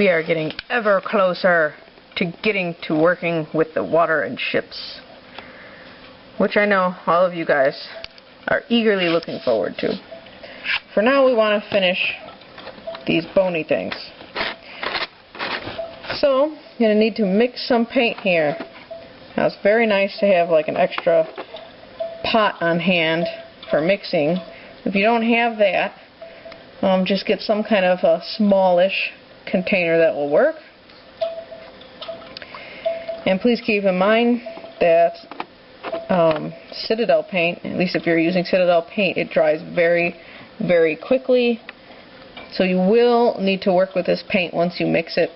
We are getting ever closer to getting to working with the water and ships, which I know all of you guys are eagerly looking forward to. For now, we want to finish these bony things. So, I'm going to need to mix some paint here. Now, it's very nice to have like an extra pot on hand for mixing. If you don't have that, just get some kind of a smallish container that will work. And please keep in mind that Citadel paint, at least if you're using Citadel paint, it dries very, very quickly. So you will need to work with this paint once you mix it,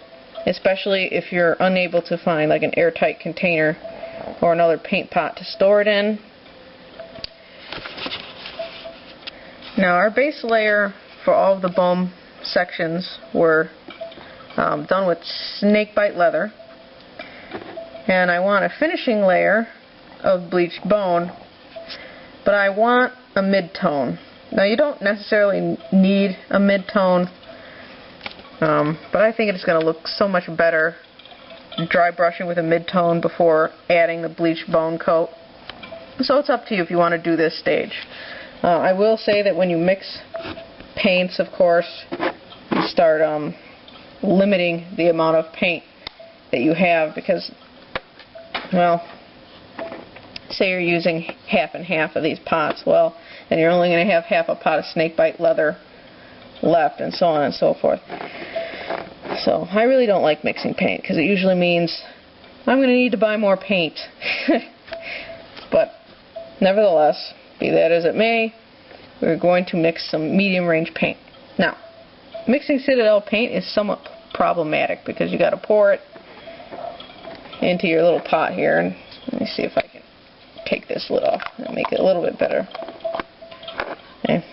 especially if you're unable to find like an airtight container or another paint pot to store it in. Now, our base layer for all of the bone sections were done with snakebite leather, and I want a finishing layer of bleached bone, but I want a mid-tone. Now, you don't necessarily need a mid-tone, but I think it's going to look so much better dry brushing with a mid-tone before adding the bleached bone coat. So it's up to you if you want to do this stage. I will say that when you mix paints, of course, you start limiting the amount of paint that you have, because, well, say you're using half and half of these pots, well, then you're only going to have half a pot of snakebite leather left, and so on and so forth. So I really don't like mixing paint, because it usually means I'm going to need to buy more paint. But nevertheless, be that as it may, we're going to mix some medium range paint. Now, mixing Citadel paint is somewhat problematic because you got to pour it into your little pot here, and let me see if I can take this lid off and make it a little bit better. Okay.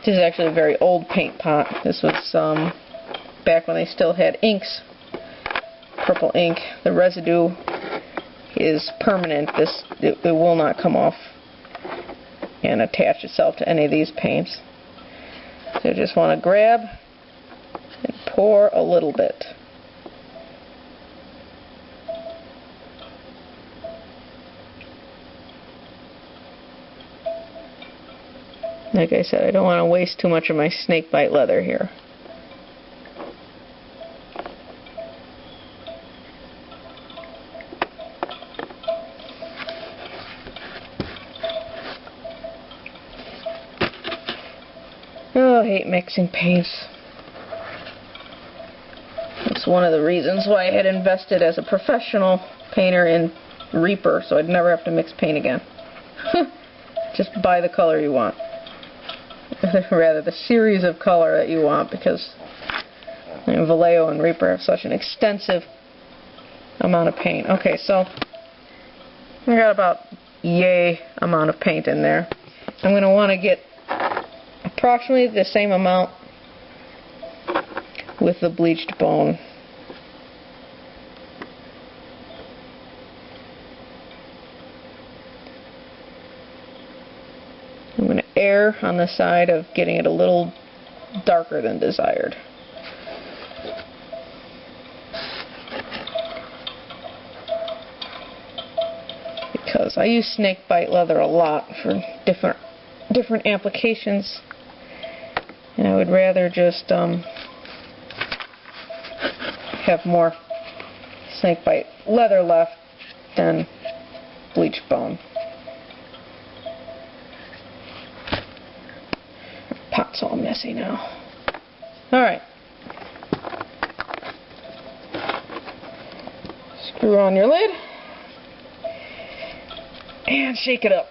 This is actually a very old paint pot. This was back when they still had inks, purple ink. The residue is permanent. It will not come off and attach itself to any of these paints. So you just want to grab and pour a little bit. Like I said, I don't want to waste too much of my snakebite leather here. Oh, I hate mixing paints. That's one of the reasons why I had invested as a professional painter in Reaper, so I'd never have to mix paint again. Just buy the color you want. Rather, the series of color that you want, because Vallejo and Reaper have such an extensive amount of paint. Okay, so I got about yay amount of paint in there. I'm going to want to get approximately the same amount with the bleached bone. I'm going to err on the side of getting it a little darker than desired. Because I use snakebite leather a lot for different applications, and I would rather just have more snakebite leather left than bleached bone. Pot's all messy now. Alright. Screw on your lid and shake it up.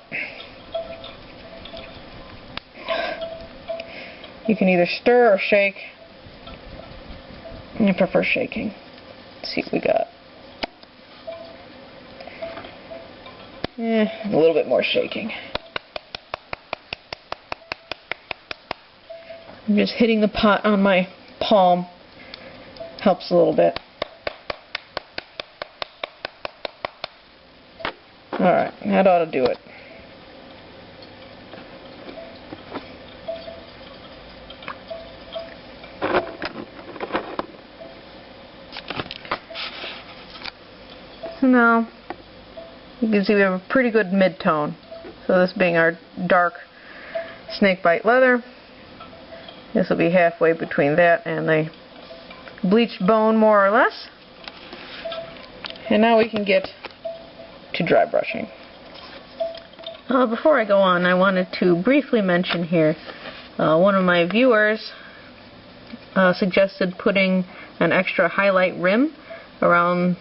You can either stir or shake. I prefer shaking. Let's see what we got. A little bit more shaking. I'm just hitting the pot on my palm. Helps a little bit. Alright, that ought to do it. No. You can see we have a pretty good mid-tone. So this being our dark snakebite leather, this will be halfway between that and the bleached bone, more or less. And now we can get to dry brushing. Before I go on, I wanted to briefly mention here, one of my viewers suggested putting an extra highlight rim around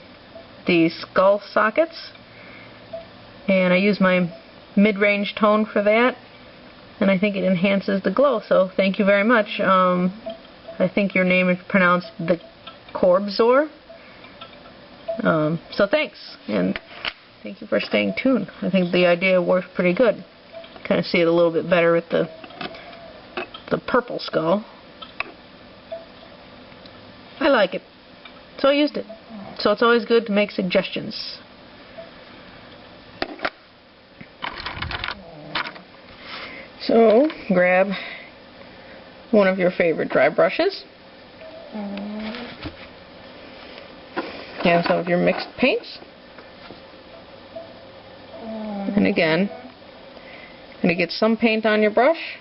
the skull sockets, and I use my mid-range tone for that, and I think it enhances the glow, so thank you very much. I think your name is pronounced the Corbzor, so thanks, and thank you for staying tuned. I think the idea works pretty good. Kind of see it a little bit better with the purple skull. I like it, so I used it. So it's always good to make suggestions. So grab one of your favorite dry brushes and some of your mixed paints. And again, I'm going to get some paint on your brush.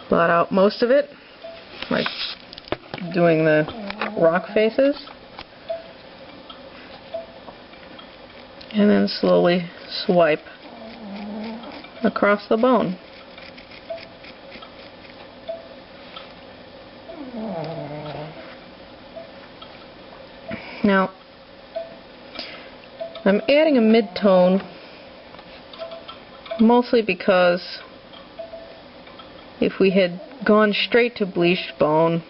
Blot out most of it, like doing the rock faces. And then slowly swipe across the bone. Now, I'm adding a mid-tone mostly because if we had gone straight to bleached bone,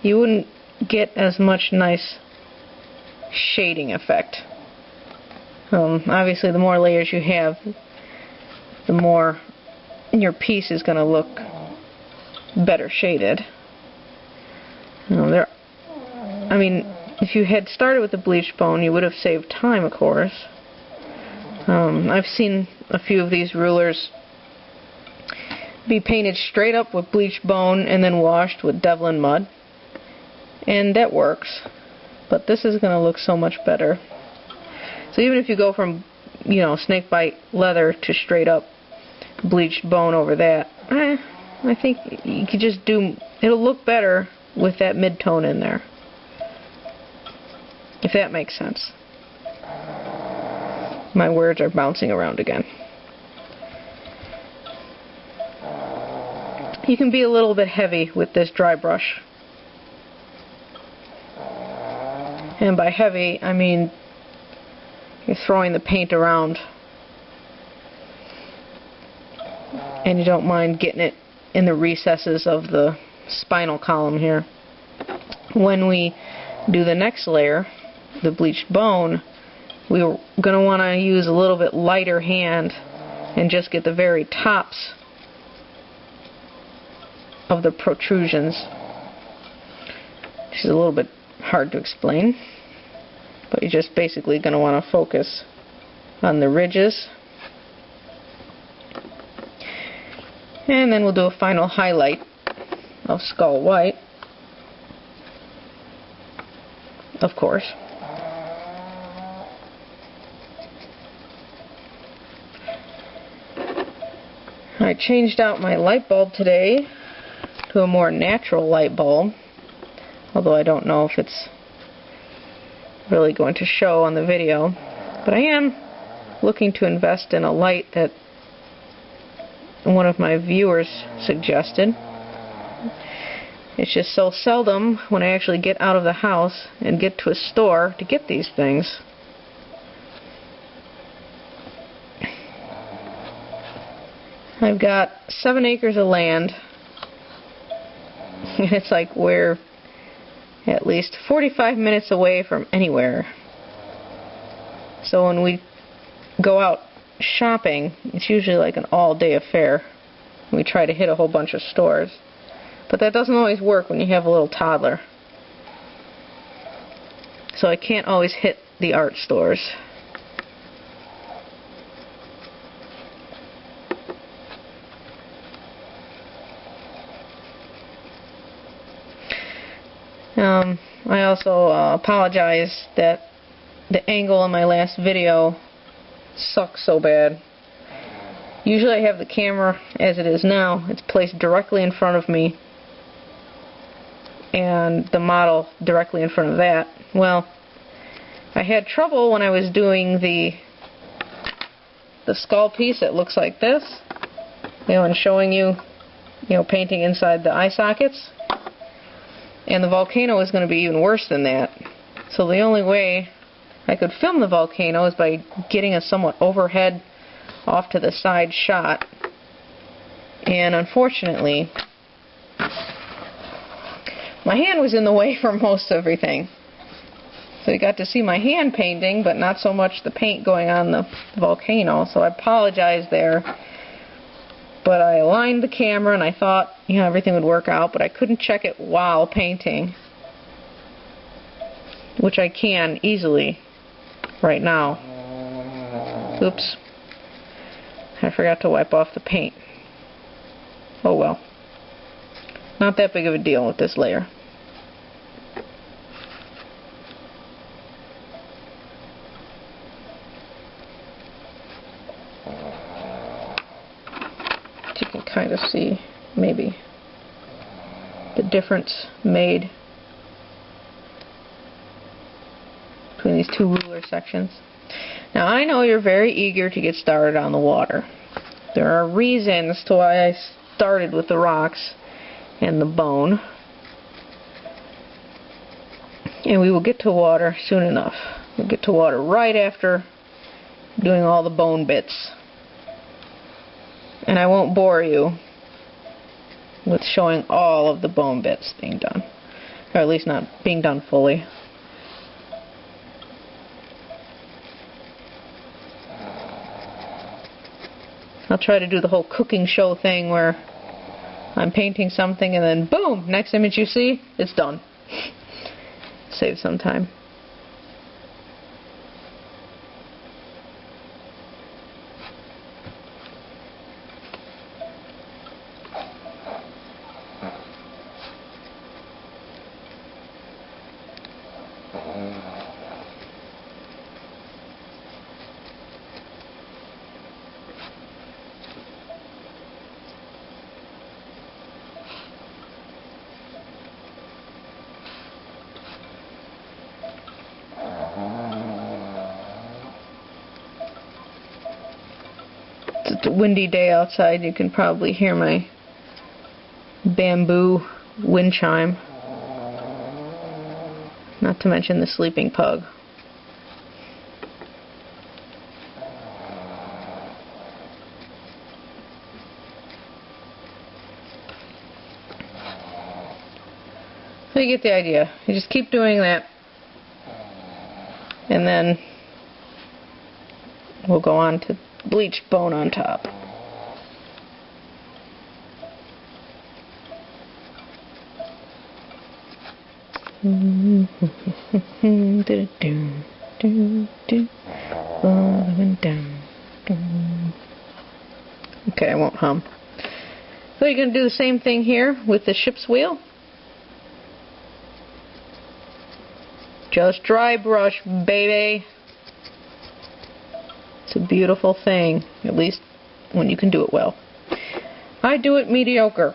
you wouldn't get as much nice shading effect. Obviously, the more layers you have, the more your piece is going to look better shaded. I mean, if you had started with the bleached bone, you would have saved time, of course. I've seen a few of these rulers be painted straight up with bleached bone and then washed with Devlin mud, and that works. But this is going to look so much better. So even if you go from, snakebite leather to straight up bleached bone over that, I think you could just it'll look better with that mid-tone in there. If that makes sense. My words are bouncing around again. You can be a little bit heavy with this dry brush. And by heavy, I mean you're throwing the paint around and you don't mind getting it in the recesses of the spinal column here. When we do the next layer, the bleached bone, we're going to want to use a little bit lighter hand and just get the very tops of the protrusions. This is a little bit hard to explain, but you're just basically going to want to focus on the ridges. And then we'll do a final highlight of skull white, of course. I changed out my light bulb today to a more natural light bulb, although I don't know if it's really going to show on the video. But I am looking to invest in a light that one of my viewers suggested. It's just so seldom when I actually get out of the house and get to a store to get these things. I've got 7 acres of land, and it's like we're at least 45 minutes away from anywhere. So when we go out shopping, it's usually like an all-day affair. We try to hit a whole bunch of stores. But that doesn't always work when you have a little toddler. So I can't always hit the art stores. I also apologize that the angle in my last video sucks so bad. Usually I have the camera as it is now. It's placed directly in front of me and the model directly in front of that. Well, I had trouble when I was doing the skull piece that looks like this, and showing you, painting inside the eye sockets. And the volcano is going to be even worse than that. So the only way I could film the volcano is by getting a somewhat overhead, off to the side shot. And unfortunately, my hand was in the way for most everything. So you got to see my hand painting, but not so much the paint going on the volcano. So I apologize there. But I aligned the camera and I thought, everything would work out, but I couldn't check it while painting, which I can easily right now. Oops. I forgot to wipe off the paint. Oh well. Not that big of a deal with this layer. You can kind of see maybe the difference made between these two ruler sections. Now I know you're very eager to get started on the water. There are reasons to why I started with the rocks and the bone. And we will get to water soon enough. We'll get to water right after doing all the bone bits. And I won't bore you with showing all of the bone bits being done. Or at least not being done fully. I'll try to do the whole cooking show thing where I'm painting something and then boom, next image you see, it's done. Save some time. It's a windy day outside. You can probably hear my bamboo wind chime. Not to mention the sleeping pug. So you get the idea. You just keep doing that. And then we'll go on to bleached bone on top. Okay, I won't hum. So you're going to do the same thing here with the ship's wheel. Just dry brush, baby. It's a beautiful thing, at least when you can do it well. I do it mediocre.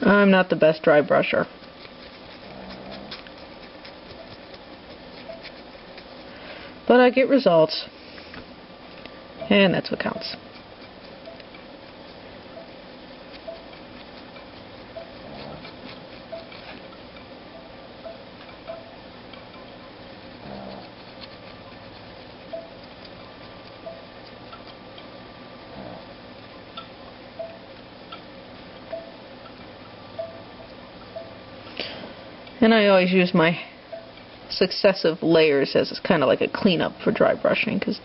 I'm not the best dry brusher. But I get results. And that's what counts. And I always use my successive layers as kind of like a cleanup for dry brushing, because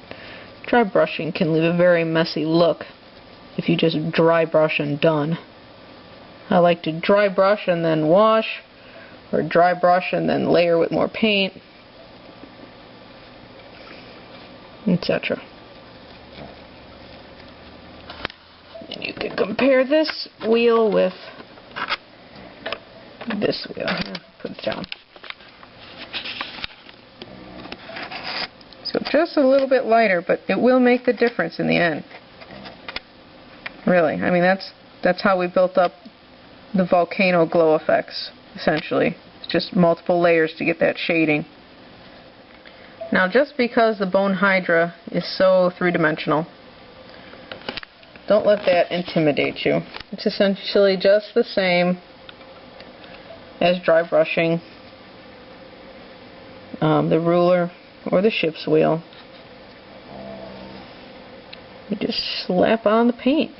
dry brushing can leave a very messy look if you just dry brush and done. I like to dry brush and then wash, or dry brush and then layer with more paint, etc. You can compare this wheel with this wheel. Here, put it down. So just a little bit lighter, but it will make the difference in the end. Really, I mean that's how we built up the volcano glow effects, essentially. It's just multiple layers to get that shading. Now just because the bone hydra is so three-dimensional, don't let that intimidate you. It's essentially just the same as dry brushing the ruler or the ship's wheel. You just slap on the paint.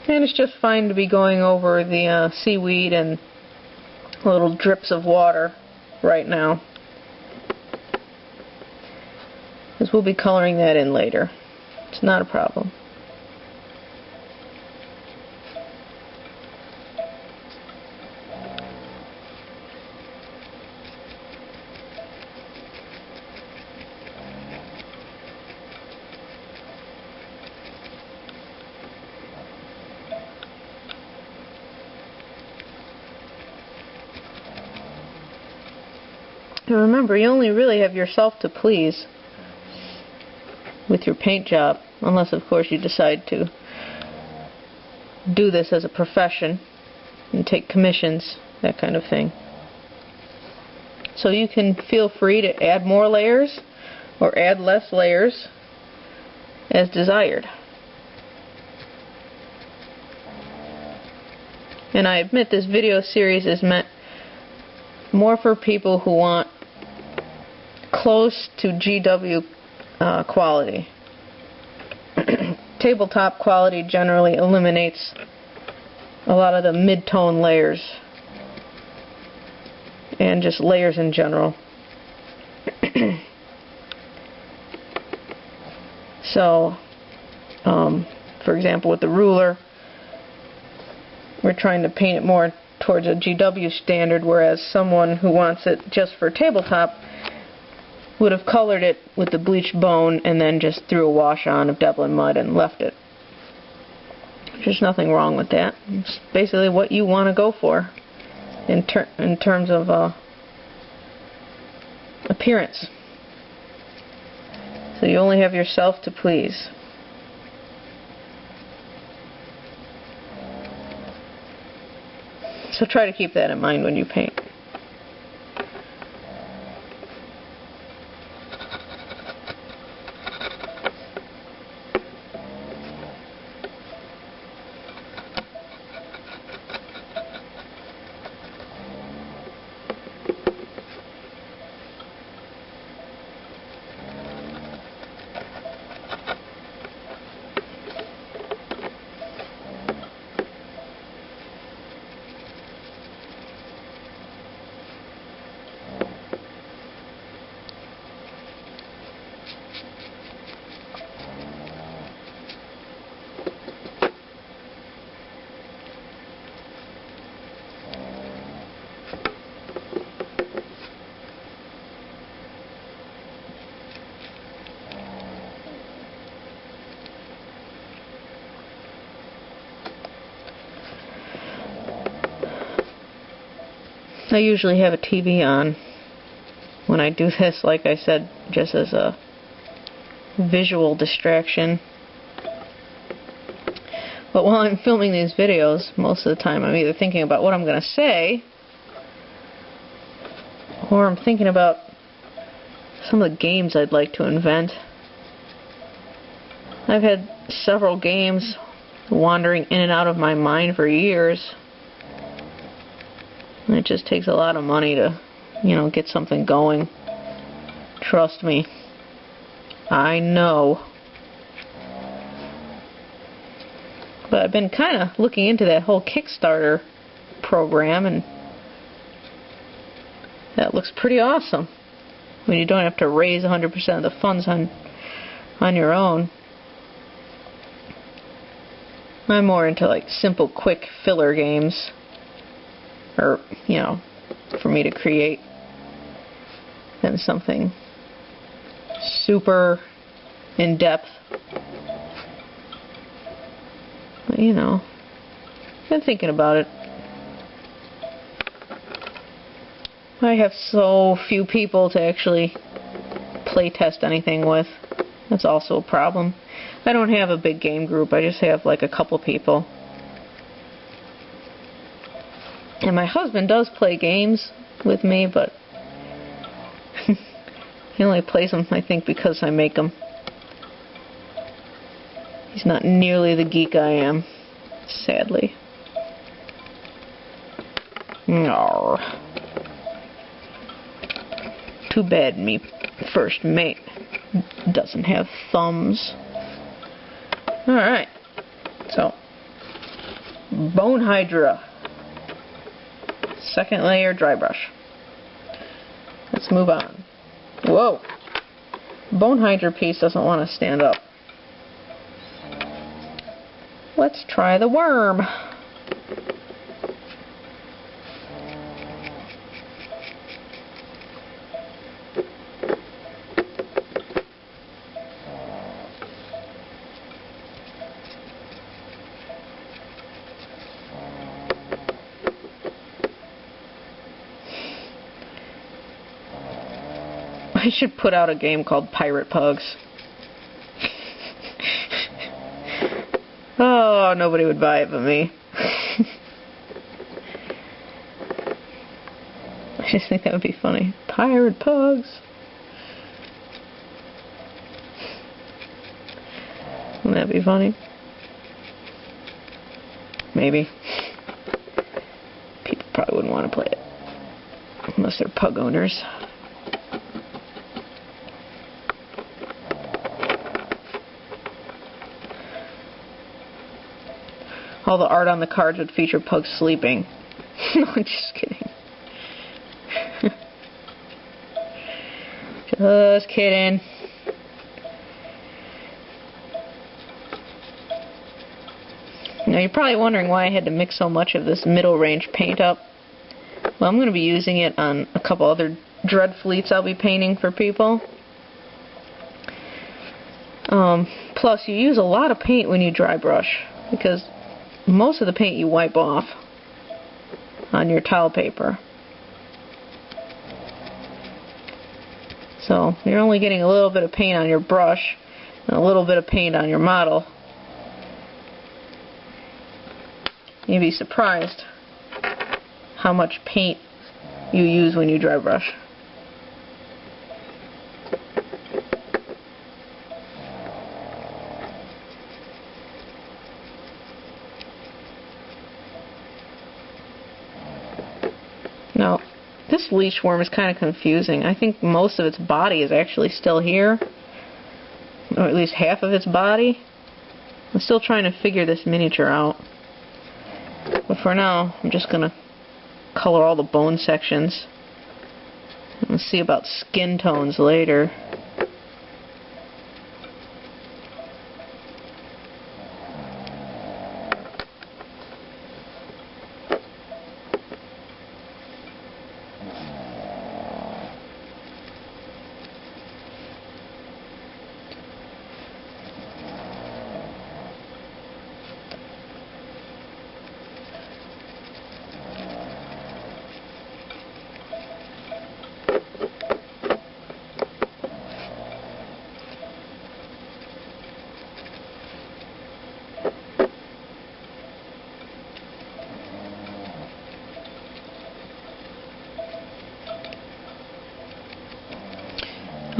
And it's just fine to be going over the seaweed and little drips of water right now, because we'll be coloring that in later. It's not a problem. And remember, you only really have yourself to please with your paint job, unless of course you decide to do this as a profession and take commissions, that kind of thing. So you can feel free to add more layers or add less layers as desired. And I admit this video series is meant more for people who want close to GW quality. Tabletop quality generally eliminates a lot of the mid-tone layers and just layers in general. So, for example, with the ruler, we're trying to paint it more towards a GW standard, whereas someone who wants it just for tabletop would have colored it with the bleached bone and then just threw a wash on of Devlin mud and left it. There's nothing wrong with that. It's basically what you want to go for in terms of appearance. So you only have yourself to please. So try to keep that in mind when you paint. I usually have a TV on when I do this, like I said, just as a visual distraction. But while I'm filming these videos, most of the time I'm either thinking about what I'm going to say, or I'm thinking about some of the games I'd like to invent. I've had several games wandering in and out of my mind for years. And it just takes a lot of money to, get something going. Trust me. I know. But I've been kind of looking into that whole Kickstarter program, and that looks pretty awesome. When you don't have to raise 100% of the funds on your own. I'm more into like simple, quick filler games, or, you know, for me to create, than something super in-depth. But, you know, been thinking about it. I have so few people to actually play test anything with. That's also a problem. I don't have a big game group. I just have like a couple people. And my husband does play games with me, but he only plays them, I think, because I make them. He's not nearly the geek I am, sadly. No. Too bad me first mate doesn't have thumbs. Alright, so bone hydra, second layer dry brush. Let's move on. Whoa, bone hydra piece doesn't want to stand up. Let's try the worm. I should put out a game called Pirate Pugs. Oh, nobody would buy it but me. I just think that would be funny. Pirate Pugs. Wouldn't that be funny? Maybe. People probably wouldn't want to play it. Unless they're pug owners. All the art on the cards would feature pugs sleeping. No, I'm just kidding. Just kidding. Now you're probably wondering why I had to mix so much of this middle range paint up. Well, I'm going to be using it on a couple other Dreadfleets I'll be painting for people. Plus, you use a lot of paint when you dry brush, because most of the paint you wipe off on your towel paper. So you're only getting a little bit of paint on your brush and a little bit of paint on your model. You'd be surprised how much paint you use when you dry brush. Now, this leech worm is kind of confusing. I think most of its body is actually still here, or at least half of its body. I'm still trying to figure this miniature out. But for now, I'm just going to color all the bone sections. We'll see about skin tones later.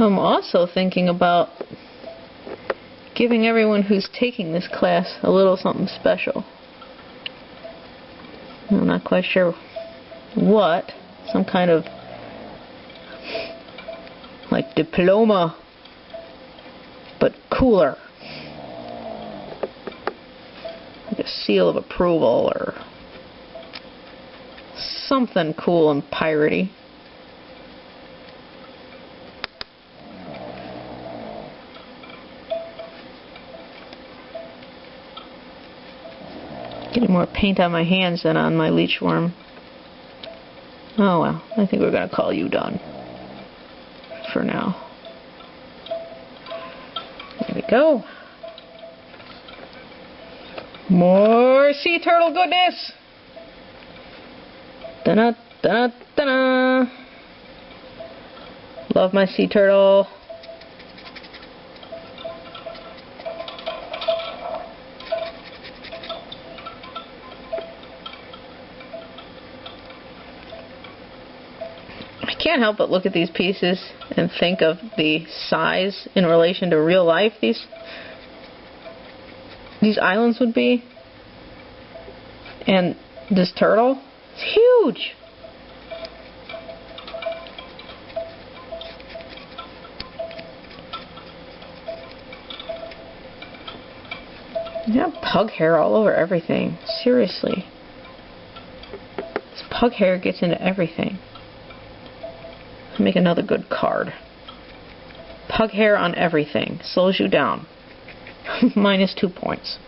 I'm also thinking about giving everyone who's taking this class a little something special. I'm not quite sure what. Some kind of like diploma, but cooler. Like a seal of approval or something cool and piratey. Getting more paint on my hands than on my leech worm. Oh well, I think we're going to call you done for now. There we go. More sea turtle goodness! Da-da, da-da, da-da. Love my sea turtle. I can't help but look at these pieces and think of the size in relation to real life these islands would be. And this turtle, it's huge. You have pug hair all over everything. Seriously. This pug hair gets into everything. Make another good card. Pug hair on everything. Slows you down. Minus 2 points.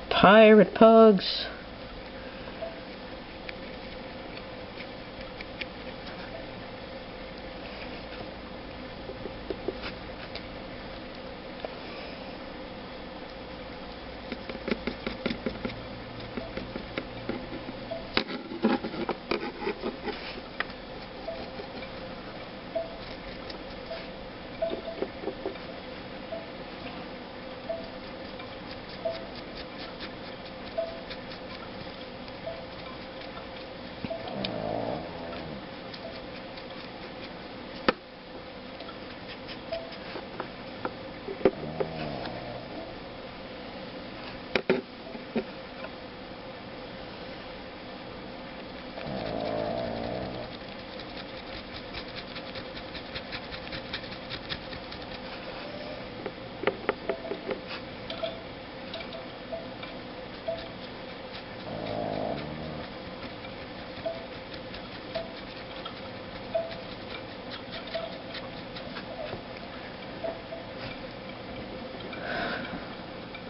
Pirate pugs.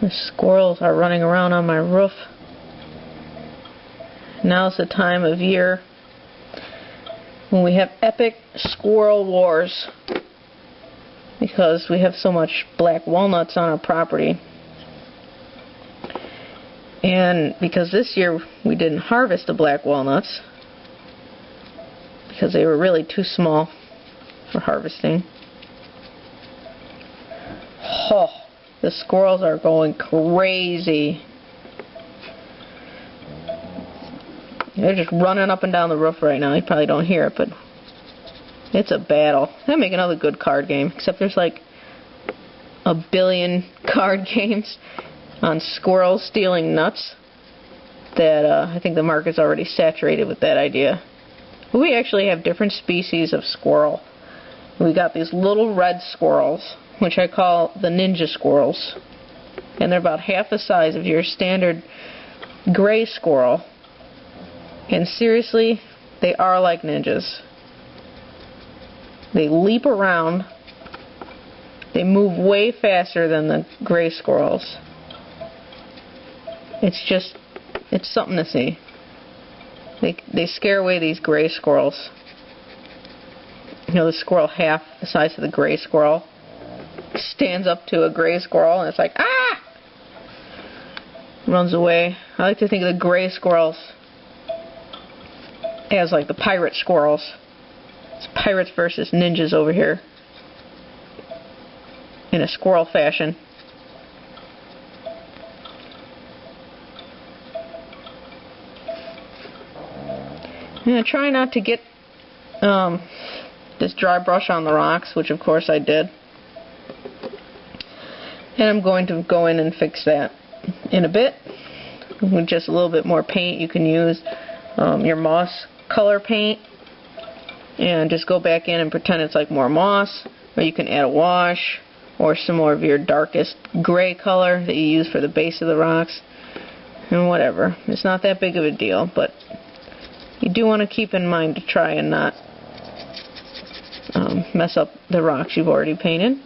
The squirrels are running around on my roof. Now's the time of year when we have epic squirrel wars because we have so much black walnuts on our property. And because this year we didn't harvest the black walnuts because they were really too small for harvesting. Oh, the squirrels are going crazy. They're just running up and down the roof right now. You probably don't hear it, but it's a battle. That'd make another good card game, except there's like a billion card games on squirrels stealing nuts that I think the market's already saturated with that idea. We actually have different species of squirrel. We got these little red squirrels, which I call the ninja squirrels, and they're about half the size of your standard gray squirrel. And seriously, they are like ninjas. They leap around. They move way faster than the gray squirrels. It's something to see. They scare away these gray squirrels. You know, the squirrel half the size of the gray squirrel stands up to a gray squirrel and it's like, ah! Runs away. I like to think of the gray squirrels as like the pirate squirrels. It's pirates versus ninjas over here in a squirrel fashion. I'm going to try not to get this dry brush on the rocks, which of course I did. And I'm going to go in and fix that in a bit with just a little bit more paint. You can use your moss color paint and just go back in and pretend it's like more moss, or you can add a wash or some more of your darkest gray color that you use for the base of the rocks, and whatever. It's not that big of a deal, but you do want to keep in mind to try and not mess up the rocks you've already painted.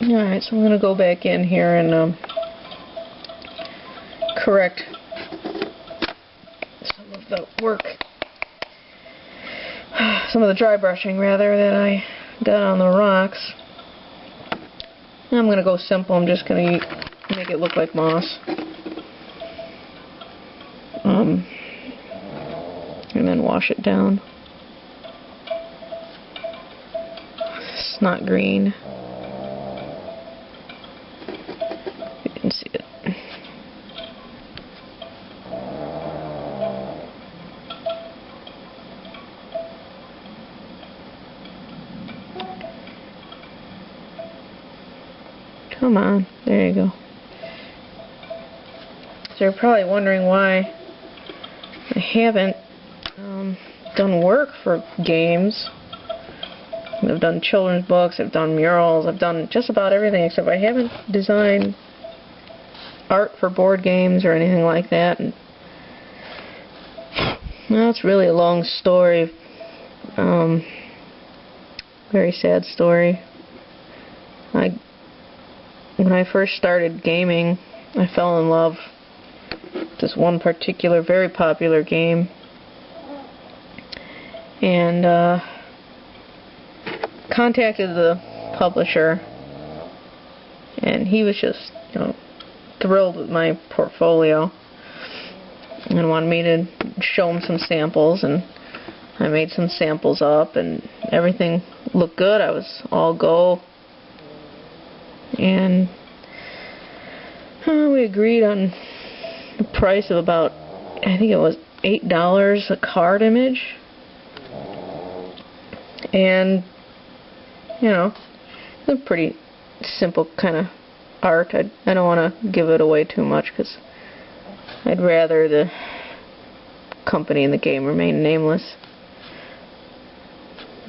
Alright, so I'm going to go back in here and correct some of the work, some of the dry brushing rather, that I got on the rocks. I'm going to go simple. I'm just going to make it look like moss. And then wash it down. Snot green. You can see it. Come on, there you go. So you're probably wondering why I haven't done work for games. I've done children's books, I've done murals, I've done just about everything, except I haven't designed art for board games or anything like that. And, well, it's really a long story. Very sad story. When I first started gaming, I fell in love with this one particular very popular game. And contacted the publisher, and he was just, thrilled with my portfolio and wanted me to show him some samples, and I made some samples up and everything looked good. I was all go, and we agreed on the price of about, I think it was $8 a card image. And, it's a pretty simple kind of art. I don't want to give it away too much because I'd rather the company and the game remain nameless.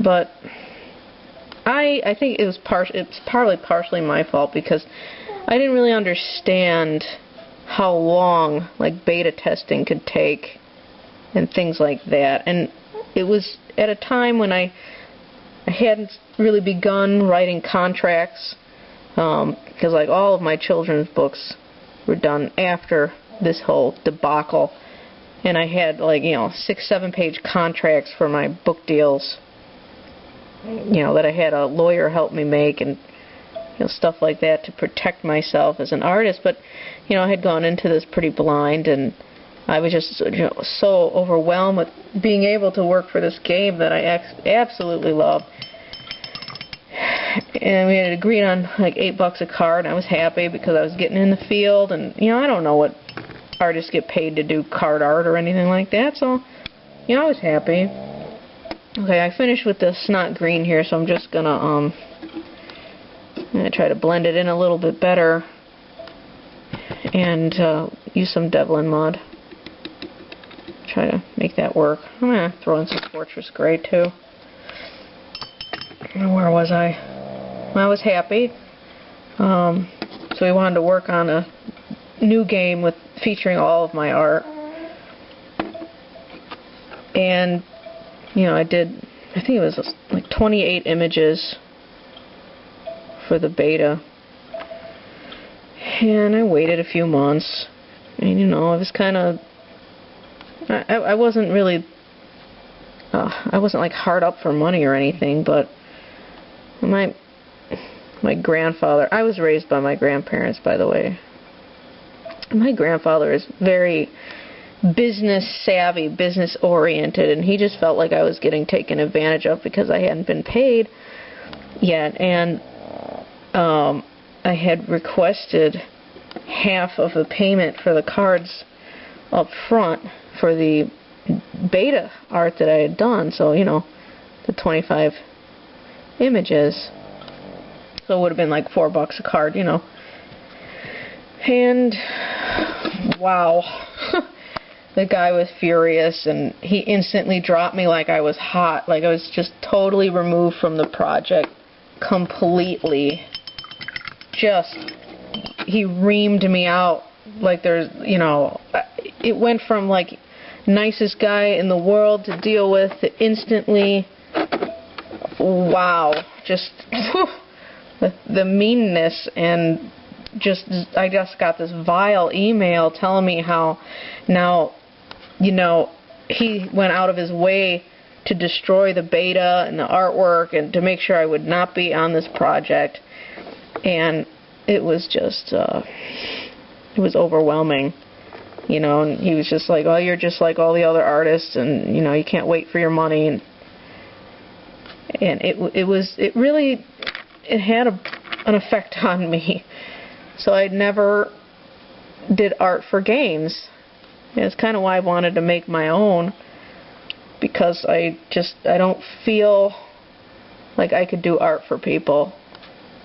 But I think it's probably partially my fault because I didn't really understand how long beta testing could take and things like that. And it was at a time when I hadn't really begun writing contracts, because all of my children's books were done after this whole debacle, and I had 6-7 page contracts for my book deals, that I had a lawyer help me make, and stuff like that to protect myself as an artist. But I had gone into this pretty blind, and I was just so overwhelmed with being able to work for this game that I absolutely loved. And we had agreed on $8 a card, and I was happy because I was getting in the field, and I don't know what artists get paid to do card art or anything like that, so I was happy. Okay, I finished with the snot green here, so I'm just gonna try to blend it in a little bit better and use some Devlin mud. Try to make that work. I'm gonna throw in some Fortress Gray too. Where was I? I was happy. So we wanted to work on a new game featuring all of my art. And I think it was 28 images for the beta. And I waited a few months. And it was kind of, I wasn't really, I wasn't hard up for money or anything, but my grandfather, I was raised by my grandparents, by the way. My grandfather is very business savvy, business oriented, and he just felt like I was getting taken advantage of because I hadn't been paid yet. And I had requested half of the payment for the cards up front for the beta art that I had done, so the 25 images, so it would have been $4 a card, and wow. The guy was furious, and he instantly dropped me like I was hot, like I was just totally removed from the project completely. He reamed me out like there's, it went from nicest guy in the world to deal with to instantly, wow, just the meanness, and I just got this vile email telling me how now, you know, he went out of his way to destroy the beta and the artwork and to make sure I would not be on this project. And it was just, it was overwhelming, you know, and he was just like, oh, you're just like all the other artists, and, you know, you can't wait for your money. And it really had an effect on me. So I never did art for games. And it's kind of why I wanted to make my own, because I don't feel like I could do art for people,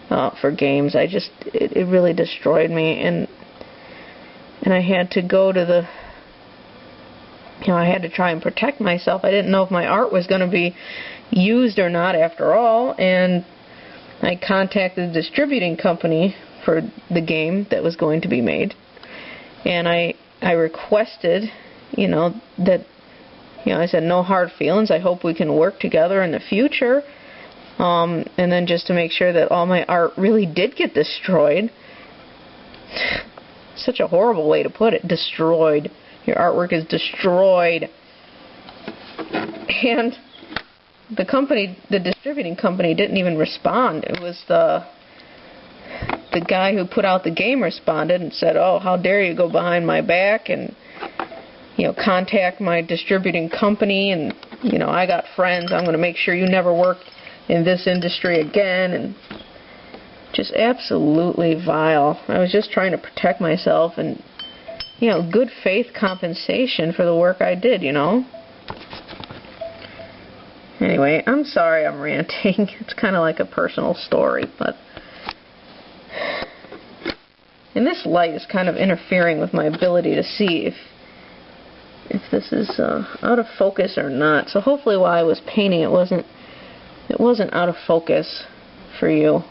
for games. It really destroyed me, and I had to go to the, you know, I had to try and protect myself. I didn't know if my art was going to be used or not after all, and I contacted the distributing company for the game that was going to be made, and I requested, you know, that, you know, I said, no hard feelings, I hope we can work together in the future, and then just to make sure that all my art really did get destroyed. Such a horrible way to put it, destroyed. Your artwork is destroyed. And the company, the distributing company, didn't even respond. It was the guy who put out the game responded and said, oh, how dare you go behind my back and, you know, contact my distributing company, and, you know, I got friends, I'm going to make sure you never work in this industry again. And just absolutely vile. I was just trying to protect myself and, you know, good faith compensation for the work I did, you know. Anyway, I'm sorry I'm ranting. It's kind of like a personal story, but... And this light is kind of interfering with my ability to see if this is out of focus or not. So hopefully while I was painting it wasn't out of focus for you.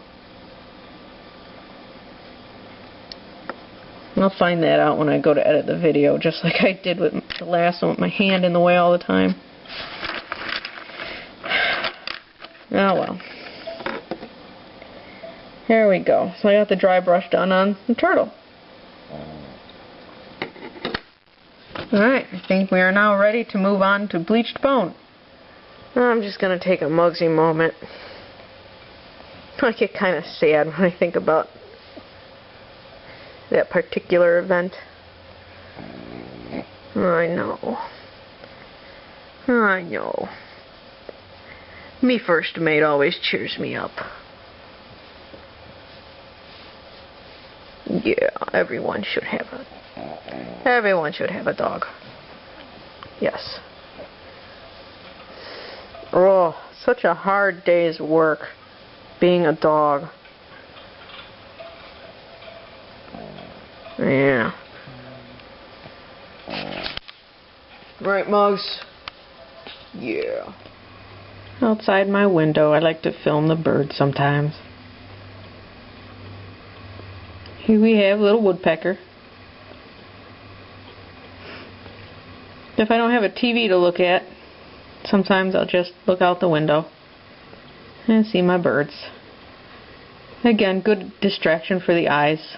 I'll find that out when I go to edit the video, just like I did with the last one with my hand in the way all the time. Oh well. There we go. So I got the dry brush done on the turtle. Alright, I think we are now ready to move on to bleached bone. I'm just going to take a Mugsy moment. I get kind of sad when I think about that particular event. I know. I know. Me first mate always cheers me up. Yeah, everyone should have a dog. Yes. Oh, such a hard day's work being a dog. Yeah. Right, Mugs? Yeah. Outside my window, I like to film the birds sometimes. Here we have a little woodpecker. If I don't have a TV to look at, sometimes I'll just look out the window and see my birds. Again, good distraction for the eyes.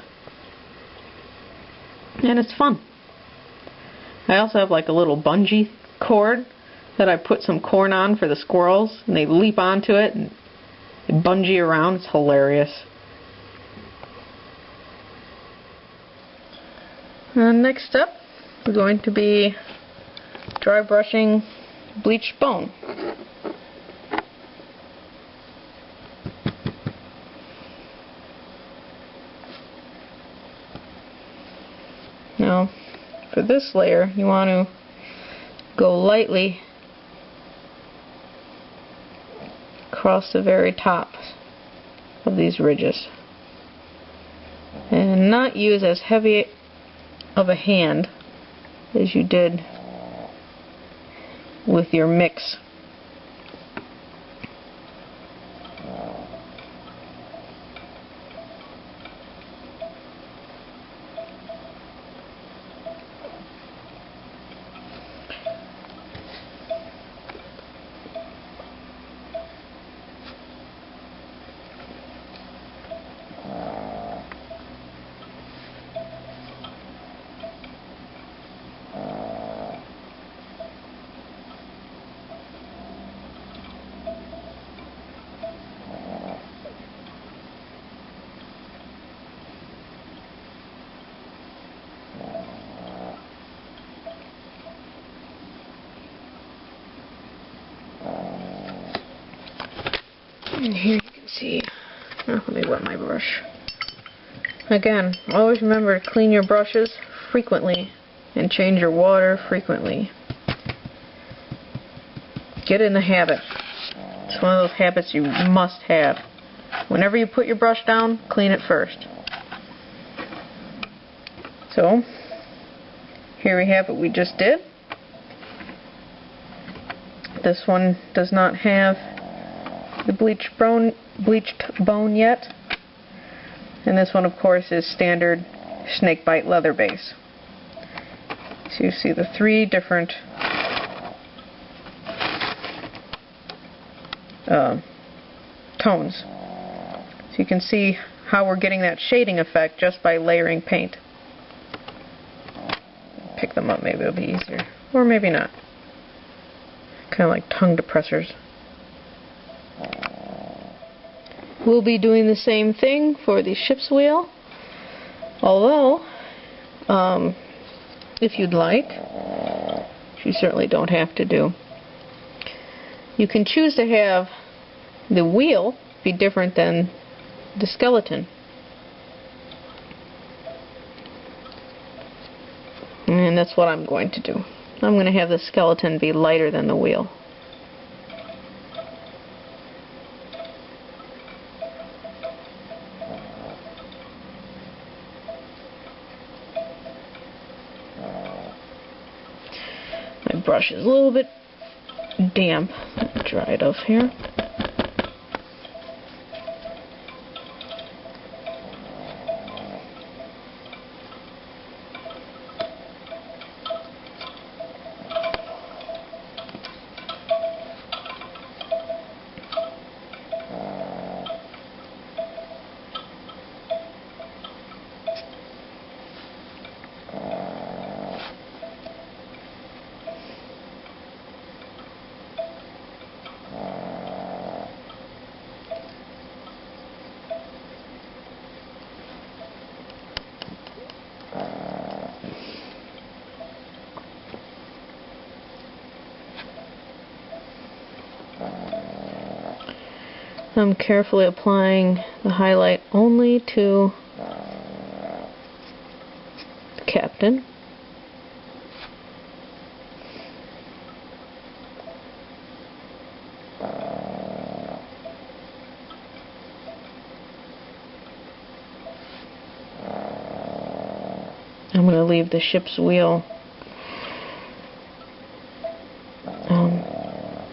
And it's fun. I also have like a little bungee cord that I put some corn on for the squirrels, and they leap onto it and they bungee around. It's hilarious. Next up, we're going to be dry brushing bleached bone. Now, for this layer, you want to go lightly across the very top of these ridges, and not use as heavy of a hand as you did with your mix. And here you can see, oh, let me wet my brush. Again, always remember to clean your brushes frequently and change your water frequently. Get in the habit. It's one of those habits you must have. Whenever you put your brush down, clean it first. So, here we have what we just did. This one does not have the bleached bone yet. And this one, of course, is standard snakebite leather base. So you see the three different tones. So you can see how we're getting that shading effect just by layering paint. Pick them up, maybe it'll be easier. Or maybe not. Kind of like tongue depressors. We'll be doing the same thing for the ship's wheel. Although, if you'd like, you certainly don't have to do. You can choose to have the wheel be different than the skeleton. And that's what I'm going to do. I'm going to have the skeleton be lighter than the wheel. My brush is a little bit damp. Let me dry it off here. I'm carefully applying the highlight only to the captain. I'm going to leave the ship's wheel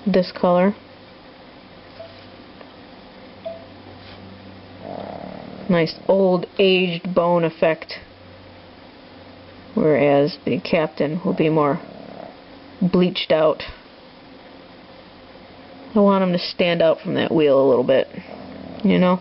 this color. Nice old aged bone effect, whereas the captain will be more bleached out. I want him to stand out from that wheel a little bit, you know?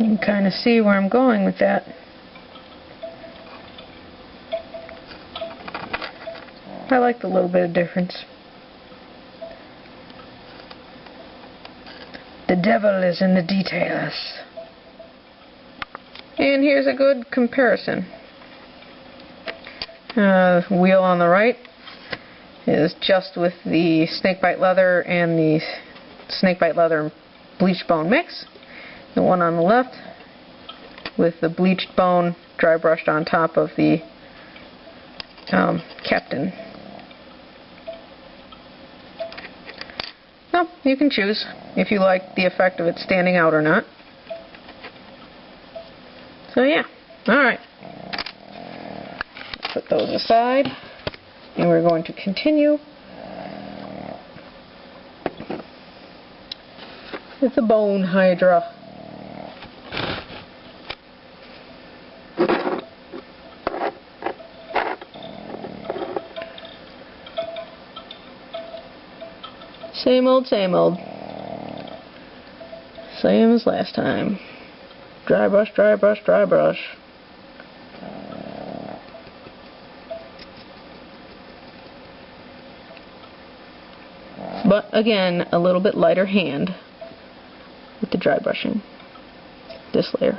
You can kind of see where I'm going with that. I like the little bit of difference. The devil is in the details. And here's a good comparison. Wheel on the right is just with the snakebite leather and the snakebite leather and bleached bone mix. The one on the left with the bleached bone dry brushed on top of the captain. Well, you can choose if you like the effect of it standing out or not. So yeah, Alright. Put those aside. And we're going to continue with the bone hydra. Same old, same old. Same as last time. Dry brush, dry brush, dry brush. But again, a little bit lighter hand with the dry brushing this layer.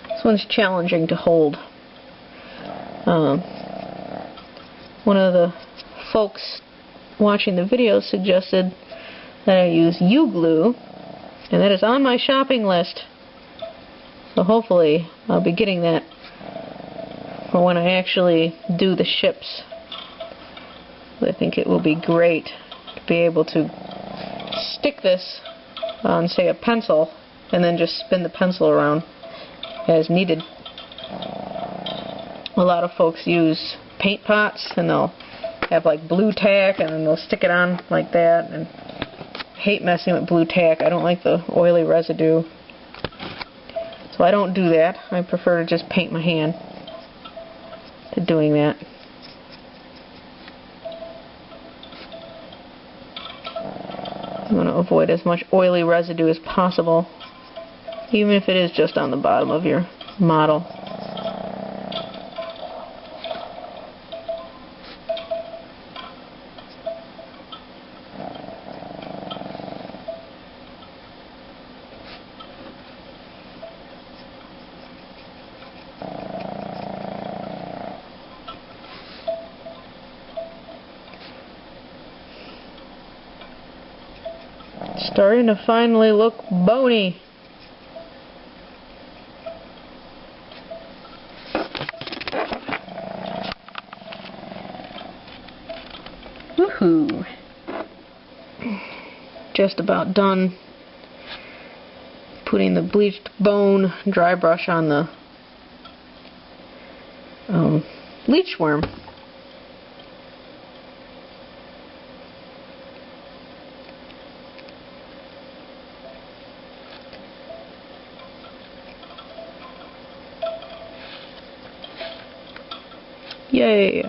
This one's challenging to hold. One of the folks watching the video suggested that I use U-glue, and that is on my shopping list. So hopefully I'll be getting that for when I actually do the ships. I think it will be great to be able to stick this on, say, a pencil, and then just spin the pencil around as needed. A lot of folks use paint pots, and they'll have like blue tack, and then they'll stick it on like that, and I hate messing with blue tack. I don't like the oily residue, so I don't do that. I prefer to just paint my hand to doing that. I'm going to avoid as much oily residue as possible, even if it is just on the bottom of your model. Starting to finally look bony. Woohoo! Just about done putting the bleached bone dry brush on the bleach worm. Yay!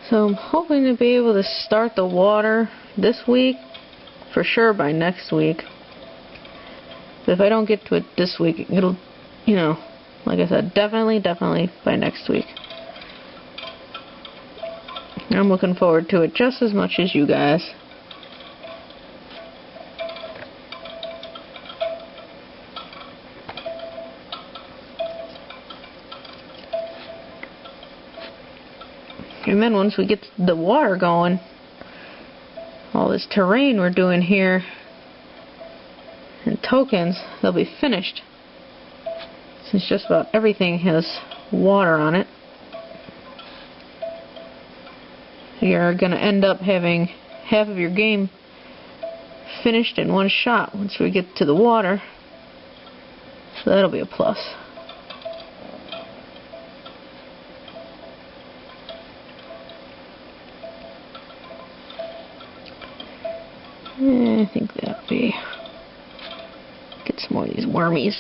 So I'm hoping to be able to start the water this week, for sure by next week. But if I don't get to it this week, it'll, you know, like I said, definitely by next week. I'm looking forward to it just as much as you guys. And then once we get the water going, all this terrain we're doing here and tokens, they'll be finished. Since just about everything has water on it. You're going to end up having half of your game finished in one shot once we get to the water. So that'll be a plus. I think that'll be... Get some more of these wormies.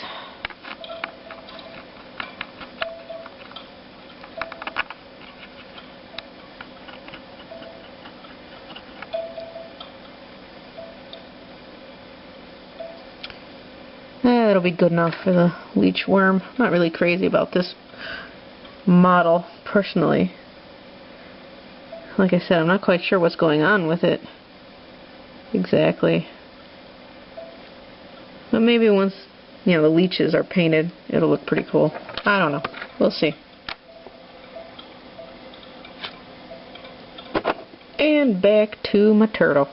That'll be good enough for the leech worm. I'm not really crazy about this model, personally. Like I said, I'm not quite sure what's going on with it. exactly. But maybe once, you know, the leeches are painted, it'll look pretty cool. I don't know. We'll see. And back to my turtle.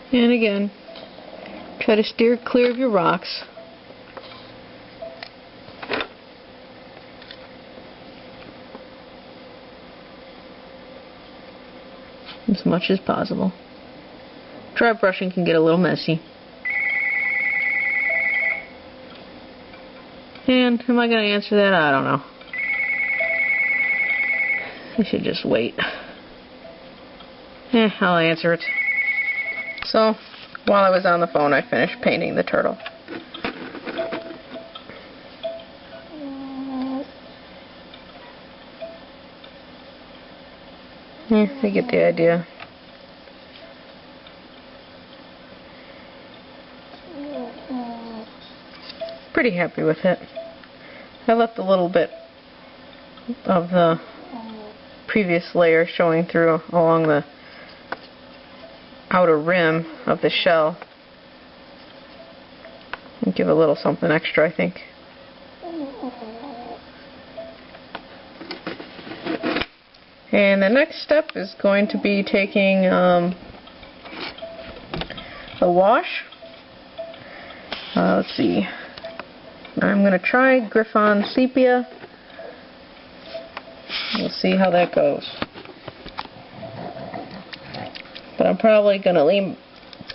And again, try to steer clear of your rocks. As much as possible. Dry brushing can get a little messy. And am I going to answer that? I don't know. I should just wait. I'll answer it. So, while I was on the phone, I finished painting the turtle. You get the idea. Pretty happy with it. I left a little bit of the previous layer showing through along the outer rim of the shell. And give a little something extra, I think. And the next step is going to be taking a wash. Let's see. I'm going to try Griffon Sepia. We'll see how that goes. But I'm probably going to lean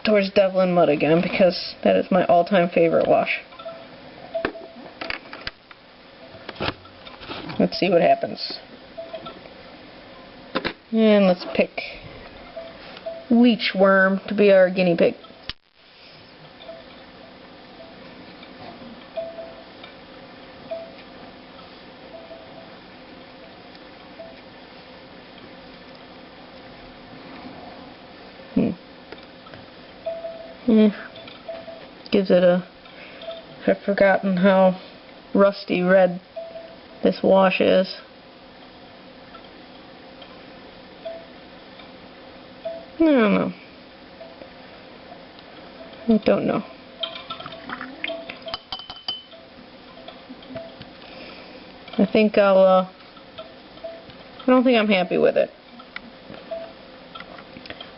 towards Devlin Mud again because that is my all-time favorite wash. Let's see what happens. And let's pick Leech Worm to be our guinea pig. Gives it a... I've forgotten how rusty red this wash is. I don't know. I don't know. I think I don't think I'm happy with it.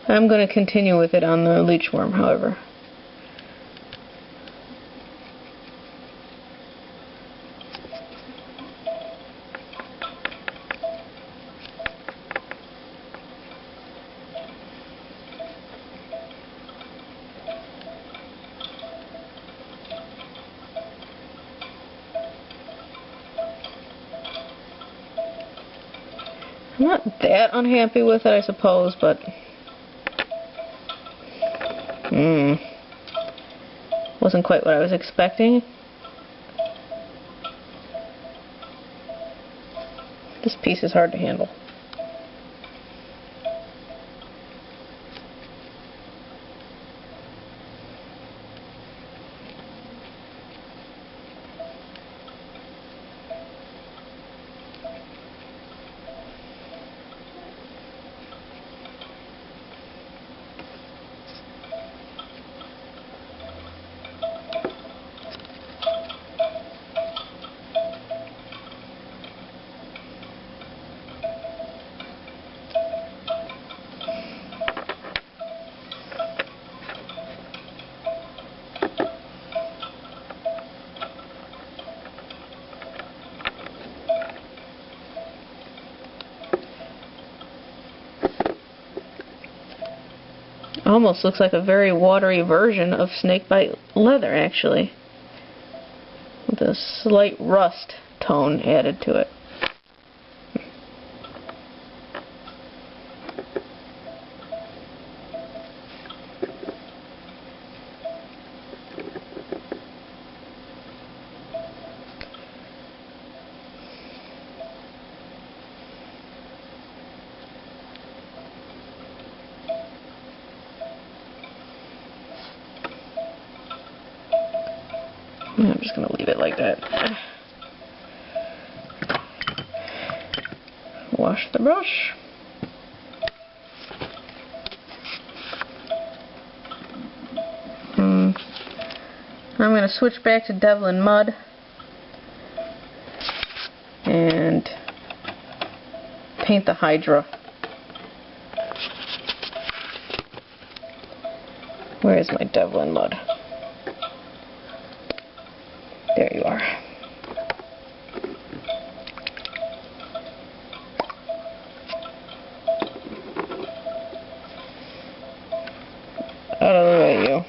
I'm going to continue with it on the leech worm, however. I'm not that unhappy with it, I suppose, but wasn't quite what I was expecting. This piece is hard to handle. Almost looks like a very watery version of snakebite leather, actually, with a slight rust tone added to it. I'm just going to leave it like that. Wash the brush. I'm going to switch back to Devlin Mud and paint the hydra. Where is my Devlin Mud? There you are. Out of the way, you.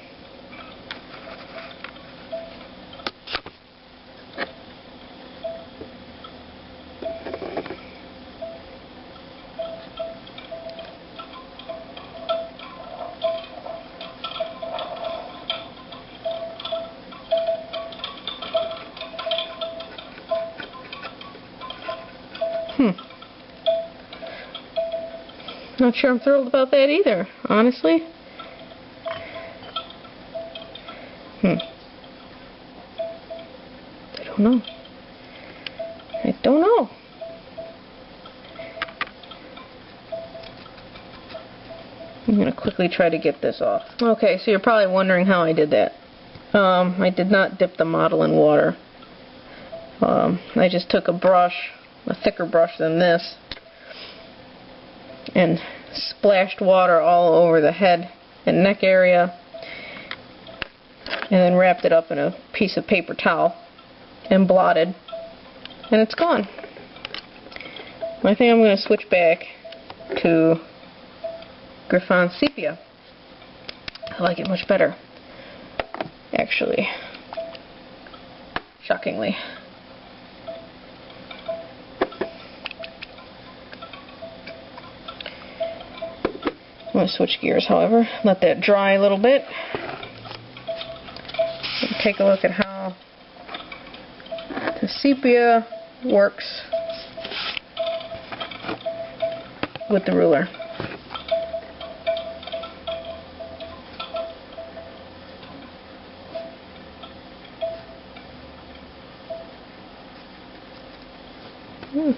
Not sure I'm thrilled about that either, honestly. I don't know. I don't know. I'm going to quickly try to get this off. Okay, so you're probably wondering how I did that. I did not dip the model in water. I just took a brush, a thicker brush than this, and splashed water all over the head and neck area, and then wrapped it up in a piece of paper towel and blotted, and it's gone. I think I'm going to switch back to Griffon Sepia. I like it much better, actually, shockingly. I'm going to switch gears, however, let that dry a little bit, and take a look at how the sepia works with the ruler.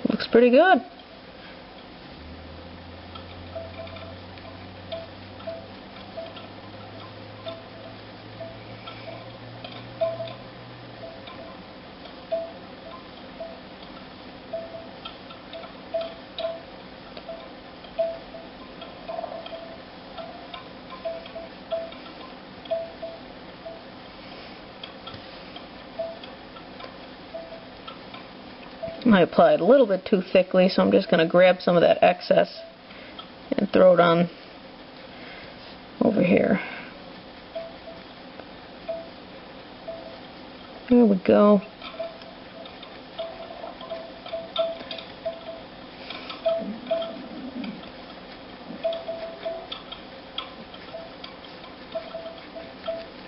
Looks pretty good. I applied a little bit too thickly, so I'm just going to grab some of that excess and throw it on over here. There we go.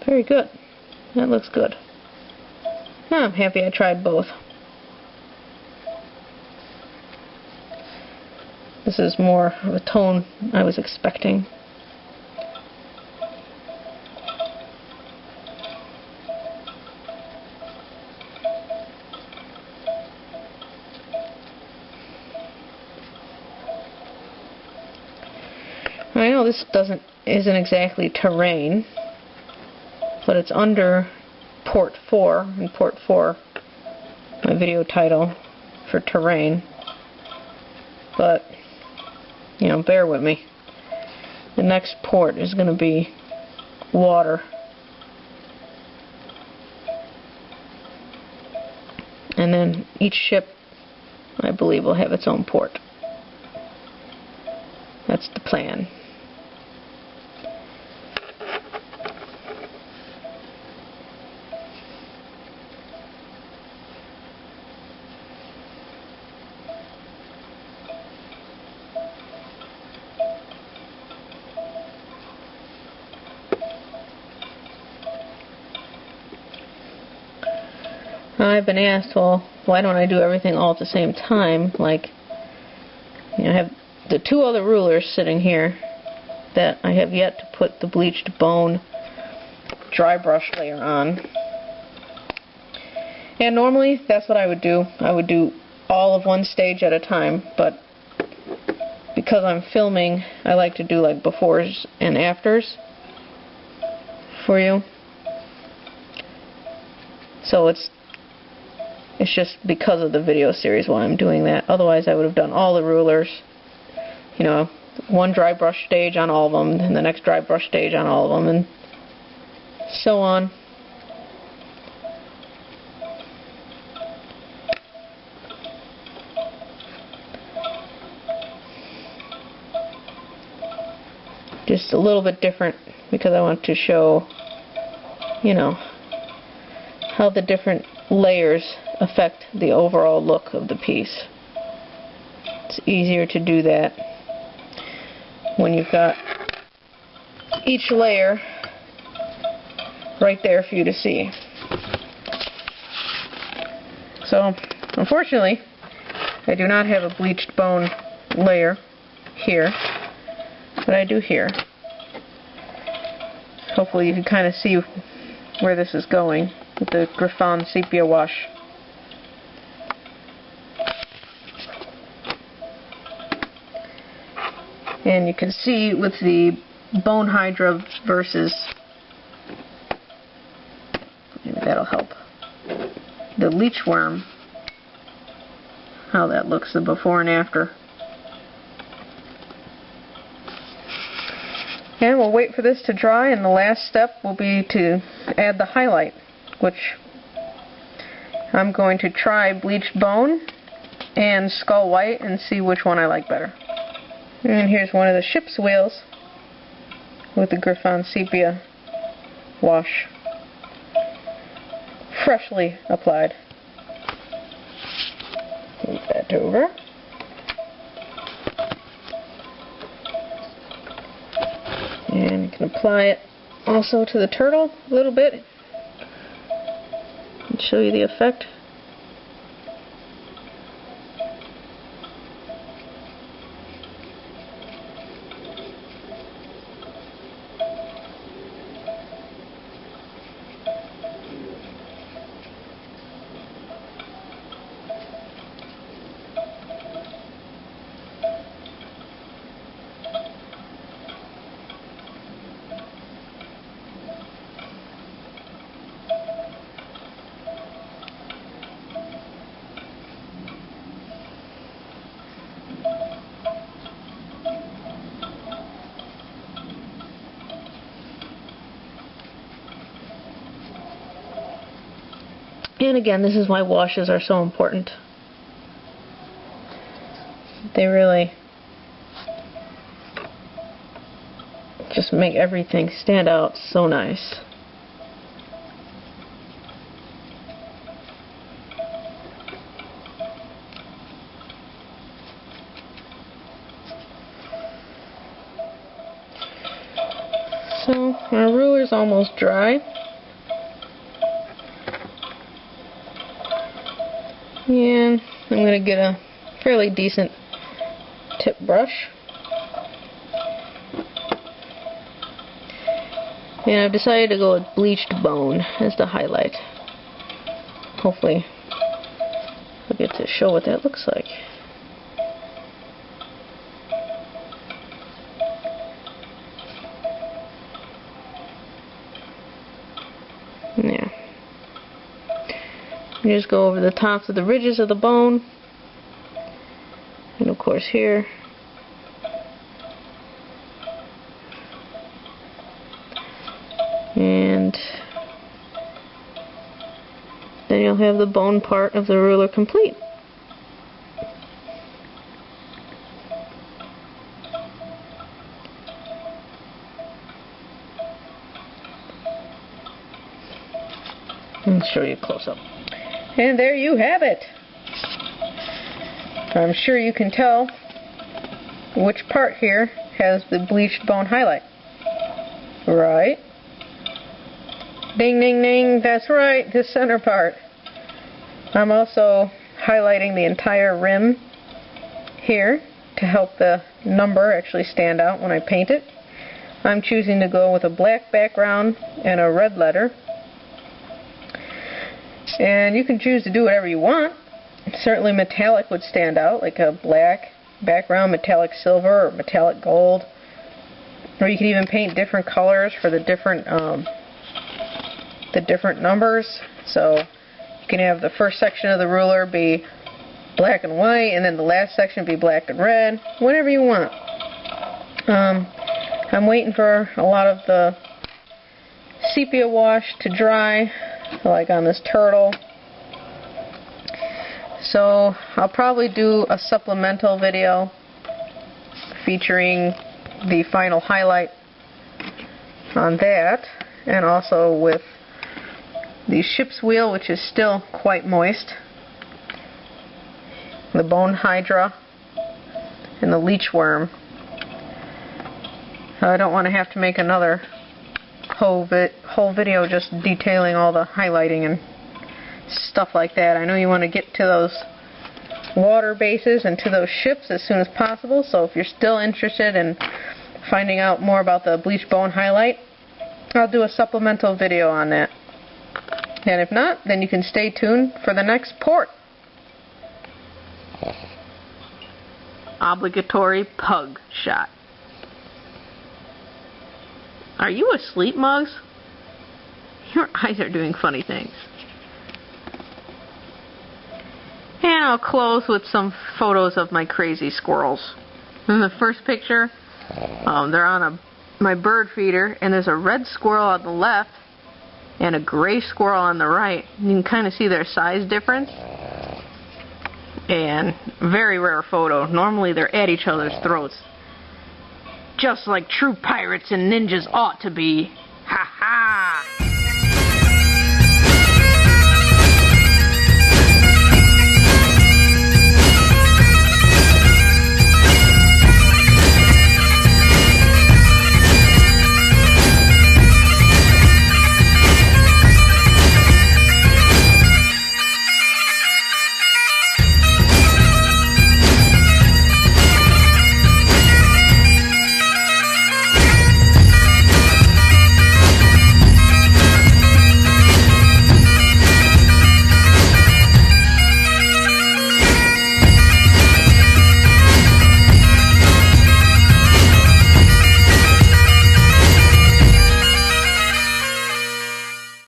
Very good. That looks good. I'm happy I tried both. This is more of a tone I was expecting. I know this isn't exactly terrain, but it's under port 4, and port 4, my video title for terrain. But you know, bear with me. The next port is going to be water. And then each ship, I believe, will have its own port. That's the plan. I've been asked, well, why don't I do everything all at the same time? Like, you know, I have the 2 other rulers sitting here that I have yet to put the bleached bone dry brush layer on. And normally that's what I would do. I would do all of one stage at a time, but because I'm filming, I like to do like befores and afters for you. So it's just because of the video series why I'm doing that. Otherwise I would have done all the rulers, you know, one dry brush stage on all of them, and the next dry brush stage on all of them, and so on. Just a little bit different because I want to show, you know, how the different layers affect the overall look of the piece. It's easier to do that when you've got each layer right there for you to see. So, unfortunately, I do not have a bleached bone layer here, but I do here. Hopefully you can kind of see where this is going with the Griffon sepia wash. And you can see with the bone hydra versus, maybe that'll help, the leech worm, how that looks, the before and after. And we'll wait for this to dry, and the last step will be to add the highlight, which I'm going to try bleached bone and skull white and see which one I like better. And here's one of the ship's wheels with the Griffon sepia wash, freshly applied. Move that over. And you can apply it also to the turtle a little bit and show you the effect. And again, this is why washes are so important. They really just make everything stand out so nice. So our ruler's almost dry. And I'm going to get a fairly decent tip brush. And I've decided to go with bleached bone as the highlight. Hopefully I'll get to show what that looks like. Yeah. You just go over the tops of the ridges of the bone, and of course here. And then you'll have the bone part of the ruler complete. I'll show you close up. And there you have it. I'm sure you can tell which part here has the bleached bone highlight. Right? Ding, ding, ding. That's right, the center part. I'm also highlighting the entire rim here to help the number actually stand out when I paint it. I'm choosing to go with a black background and a red letter. And you can choose to do whatever you want. Certainly metallic would stand out, like a black background, metallic silver, or metallic gold. Or you can even paint different colors for the different numbers. So you can have the first section of the ruler be black and white, and then the last section be black and red, whatever you want. I'm waiting for a lot of the sepia wash to dry, like on this turtle. So I'll probably do a supplemental video featuring the final highlight on that, and also with the ship's wheel, which is still quite moist, the bone hydra, and the leech worm. I don't want to have to make another whole video just detailing all the highlighting and stuff like that. I know you want to get to those water bases and to those ships as soon as possible, so if you're still interested in finding out more about the bleached bone highlight, I'll do a supplemental video on that. And if not, then you can stay tuned for the next port. Obligatory pug shot. Are you asleep, Mugs? Your eyes are doing funny things. And I'll close with some photos of my crazy squirrels. In the first picture, they're on my bird feeder, and there's a red squirrel on the left and a gray squirrel on the right. You can kind of see their size difference. And very rare photo. Normally they're at each other's throats, just like true pirates and ninjas ought to be. Ha ha!